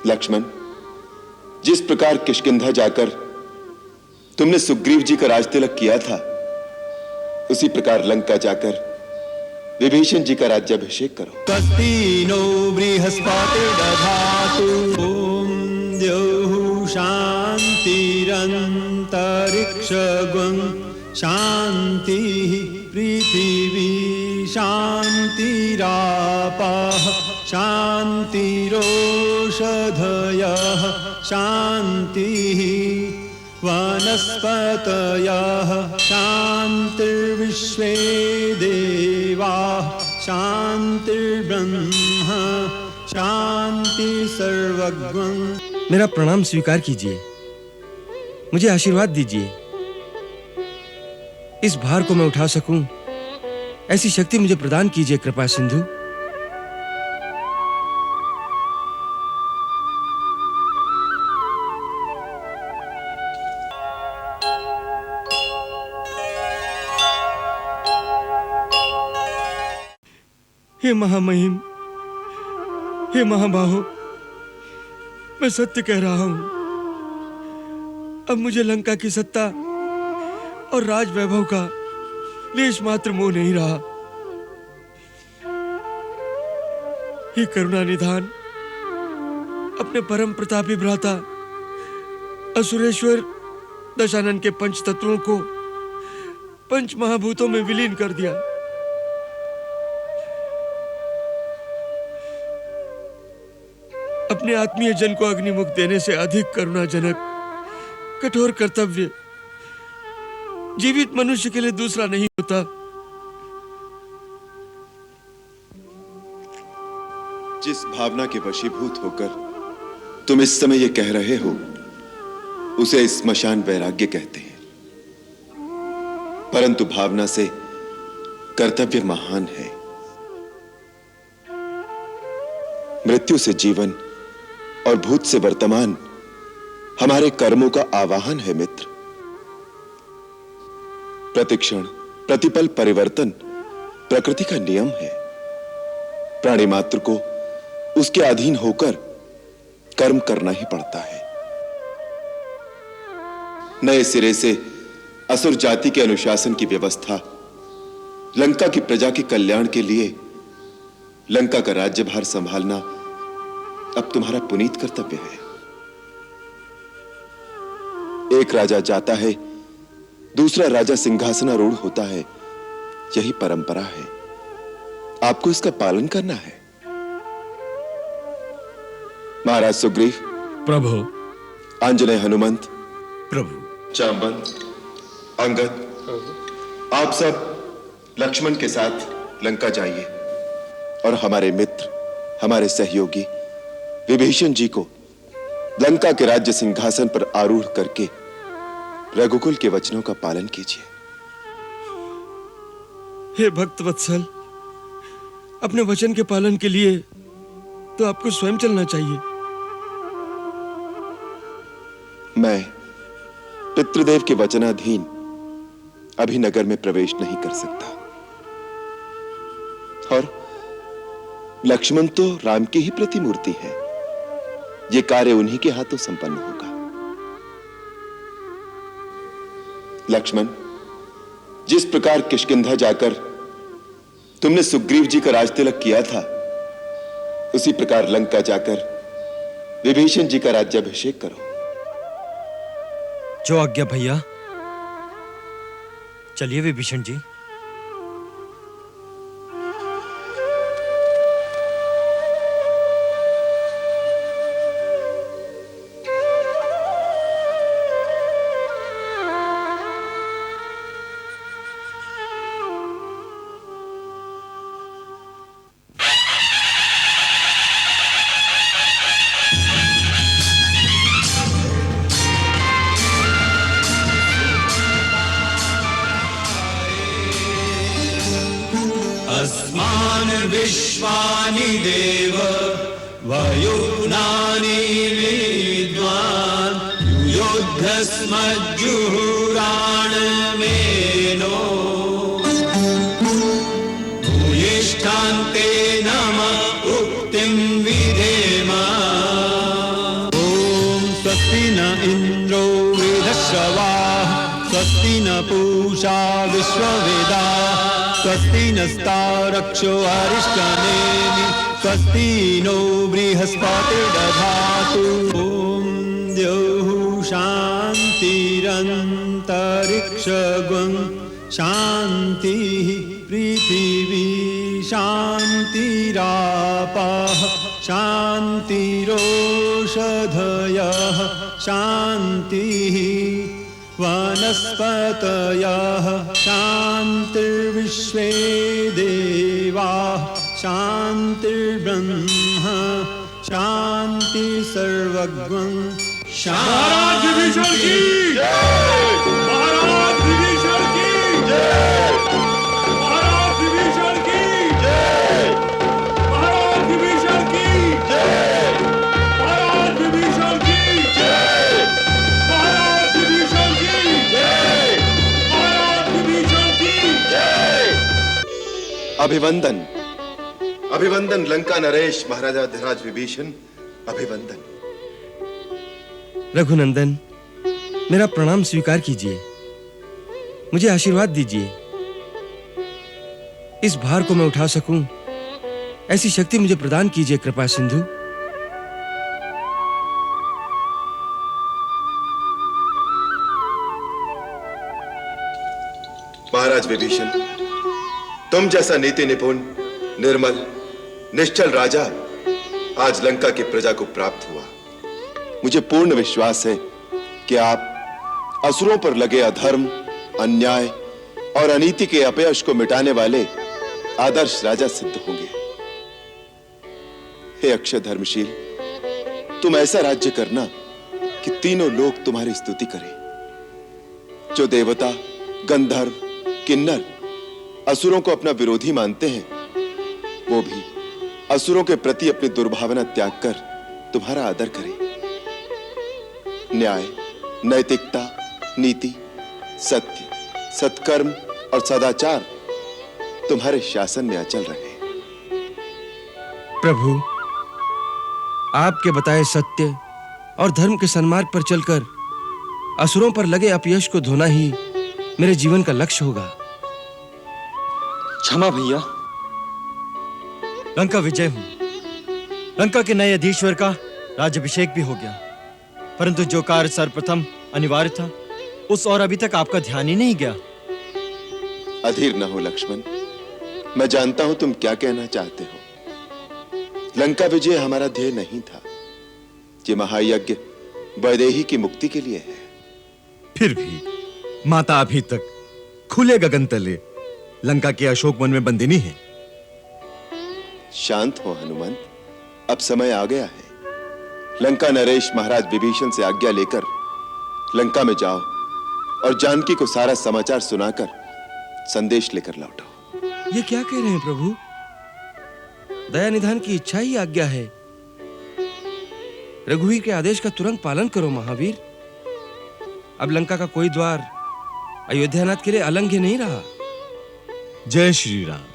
लक्ष्मण, जिस प्रकार किष्किंधा जाकर तुमने सुग्रीव जी का राजतिलक किया था, उसी प्रकार लंका जाकर विभीषण जी का राज्याभिषेक करो। कस्तिनो बृहस्पतिर्दधातु ॐ द्यौः शान्तिरन्तरिक्षगं शान्तिः पृथिवी शान्तिरापः शान्तिरोषधयः शान्तिः वनस्पतयः शान्तिर्विश्वे देवाः शान्तिर्ब्रह्म शान्ति सर्वज्ञं। मेरा प्रणाम स्वीकार कीजिए, मुझे आशीर्वाद दीजिए। इस भार को मैं उठा सकूं, ऐसी शक्ति मुझे प्रदान कीजिए कृपा सिंधु। हे महामहिम, हे महाबाहो, मैं सत्य कह रहा हूं। अब मुझे लंका की सत्ता और राज वैभव का लेश मात्र मोह नहीं रहा। हे करुणा निधान, अपने परम प्रतापी भ्राता असुरेश्वर दशानन के पंच तत्वों को पंच महाभूतों में विलीन कर दिया। अपने आत्मीय जन को अग्निमुख देने से अधिक करुणाजनक कठोर कर्तव्य जीवित मनुष्य के लिए दूसरा नहीं होता। जिस भावना के वशीभूत होकर तुम इस समय ये कह रहे हो, उसे स्मशान वैराग्य कहते हैं। परंतु भावना से कर्तव्य महान है। मृत्यु से जीवन और भूत से वर्तमान हमारे कर्मों का आवाहन है मित्र। प्रतिक्षण प्रतिपल परिवर्तन प्रकृति का नियम है। प्राणी मात्र को उसके अधीन होकर कर्म करना ही पड़ता है। नए सिरे से असुर जाति के अनुशासन की व्यवस्था, लंका की प्रजा के कल्याण के लिए लंका का राज्यभार संभालना अब तुम्हारा पुनीत कर्तव्य है। एक राजा जाता है, दूसरा राजा सिंहासनारूढ़ होता है, यही परंपरा है। आपको इसका पालन करना है। महाराज सुग्रीव प्रभु, आंजनेय हनुमंत प्रभु, जामवंत अंगद, आप सब लक्ष्मण के साथ लंका जाइए और हमारे मित्र, हमारे सहयोगी विभीषण जी को लंका के राज्य सिंहासन पर आरूढ़ करके रघुकुल के वचनों का पालन कीजिए। हे भक्त वत्सल, अपने वचन के पालन के लिए तो आपको स्वयं चलना चाहिए। मैं पितृदेव के वचनाधीन अभी नगर में प्रवेश नहीं कर सकता, और लक्ष्मण तो राम की ही प्रतिमूर्ति है। ये कार्य उन्हीं के हाथों संपन्न होगा। लक्ष्मण, जिस प्रकार किष्किंधा जाकर तुमने सुग्रीव जी का राजतिलक किया था, उसी प्रकार लंका जाकर विभीषण जी का राज्याभिषेक करो। जो आज्ञा भैया। चलिए विभीषण जी। अस्मान् विश्वानि देव वयुनानि विद्वान् युद्धस्मज्जुहुराणमेनो भूयिष्ठान्ते नम उक्तिं विधेम। स्वस्ति न इन्द्रो वृद्धश्रवाः स्वस्ति न पूषा विश्ववेदाः स्वस्ति नस्तारक्षो अरिष्टनेमि स्वस्ति नो बृहस्पतिर्दधातु ॐ द्यौः शान्तिरन्तरिक्षगुं शान्तिः पृथिवी शान्तिरापः शान्तिरोषधयः शान्तिः वनस्पतयः शान्तिर्विश्वे देवाः शान्तिर्ब्रह्म शान्ति सर्वज्ञं महाराज विभीषण की महाराज विभीषण की महाराज विभीषण की महाराज विभीषण की महाराज विभीषण की महाराज विभीषण की महाराज विभीषण की अभिवंदन अभिवंदन लंका नरेश महाराजा धीराज विभीषण अभिवंदन। रघुनंदन, मेरा प्रणाम स्वीकार कीजिए, मुझे आशीर्वाद दीजिए। इस भार को मैं उठा सकूं, ऐसी शक्ति मुझे प्रदान कीजिए कृपा सिंधु। महाराज विभीषण, तुम जैसा नीति निपुण, निर्मल, निश्चल राजा आज लंका की प्रजा को प्राप्त हुआ। मुझे पूर्ण विश्वास है कि आप असुरों पर लगे अधर्म, अन्याय और अनीति के अपयश को मिटाने वाले आदर्श राजा सिद्ध होंगे। हे अक्षय धर्मशील, तुम ऐसा राज्य करना कि तीनों लोग तुम्हारी स्तुति करें। जो देवता, गंधर्व, किन्नर असुरों को अपना विरोधी मानते हैं, वो भी असुरों के प्रति अपनी दुर्भावना त्याग कर तुम्हारा आदर करें। न्याय, नैतिकता, नीति, सत्य, सत्कर्म और सदाचार तुम्हारे शासन में अचल रहे। प्रभु, आपके बताए सत्य और धर्म के सन्मार्ग पर चलकर असुरों पर लगे अपयश को धोना ही मेरे जीवन का लक्ष्य होगा। क्षमा भैया, लंका विजय हुई, लंका के नए अधीश्वर का राज्याभिषेक भी हो गया, परंतु जो कार्य सर्वप्रथम अनिवार्य था उस और अभी तक आपका ध्यान ही नहीं गया। अधीर न हो लक्ष्मण, मैं जानता हूं तुम क्या कहना चाहते हो। लंका विजय हमारा ध्येय नहीं था। ये महायज्ञ वैदेही की मुक्ति के लिए है। फिर भी माता अभी तक खुले गगन तले लंका के अशोक वन में बंदिनी है। शांत हो हनुमंत, अब समय आ गया है। लंका नरेश महाराज विभीषण से आज्ञा लेकर लंका में जाओ और जानकी को सारा समाचार सुनाकर संदेश लेकर लौटो। ये क्या कह रहे हैं प्रभु? दया निधान की इच्छा ही आज्ञा है। रघुवीर के आदेश का तुरंत पालन करो महावीर। अब लंका का कोई द्वार अयोध्यानाथ के लिए अलंघ्य नहीं रहा। जय श्री राम।